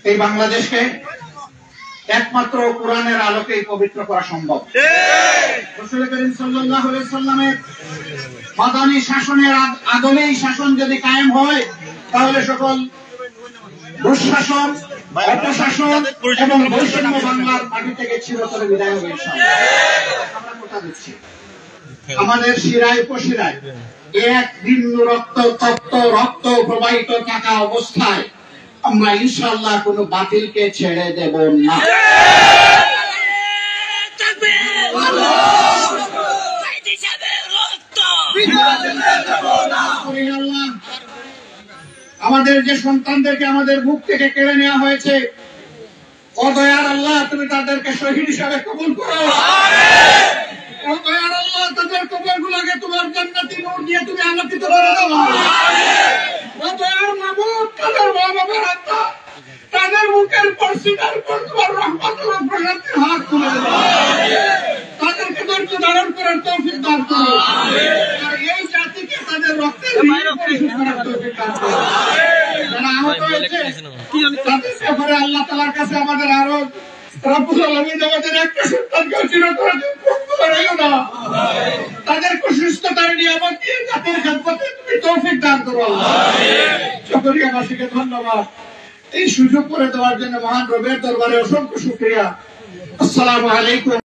এই বাংলাদেশকে একমাত্র কোরআনের আলোকেই পবিত্র করা সম্ভব। রাসূল করিম সাল্লাল্লাহু আলাইহি সাল্লামের মাদানী শাসনের আদলেই শাসন যদি কায়েম হয়, তাহলে সকল দুঃশাসন, অপশাসন এবং বৈষম্য বাংলার মাটি থেকে চিরতরে বিদায় হবে ইনশাআল্লাহ। আমরা কথা দিচ্ছি, আমাদের শিরায় উপশিরায় এক বিন্দু রক্ত প্রবাহিত থাকা অবস্থায় আমরা ইনশাআল্লাহ কোনো বাতিলকে ছেড়ে দেব না। আমাদের যে সন্তানদেরকে আমাদের বুক থেকে কেড়ে নেওয়া হয়েছে, ও দয়ার আল্লাহ, তুমি তাদেরকে শহীদ হিসাবে কবুল করো। ও দয়ার আল্লাহ, তাদের কবরগুলোকে তোমার জান্নাতি নূর দিয়ে তুমি আলোকিত করে দাও। ও দয়ার মাবুদ, তাদের মা বাবার আত্মা, তাদের মুখের পর সিনার পর তোমার রহমতের প্রশান্তির হাত তুলে দাও। তাদেরকে ধৈর্য ধারণ করার তৌফিক দান করো। আর এই জাতিকে তাদের রক্তের পরিশোধ করার তৌফিক দান করো। যারা আহত হয়েছে তাদের ব্যাপারে আল্লাহ তাআলার কাছে আমাদের আরো রব্বুল আলামিন আমাদের একটা সন্তানকে চিরতরে করাইও না। তাদেরকে সুস্থতার নিয়ামত দিয়ে জাতির খেদমতে তুমি তৌফিক দান করো আল্লাহ। চকরিয়াবাসীকে ধন্যবাদ এই সুযোগ করে দেওয়ার জন্য। মহান রবের দরবারে অসংখ্য শুকরিয়া। আসসালামু আলাইকুম।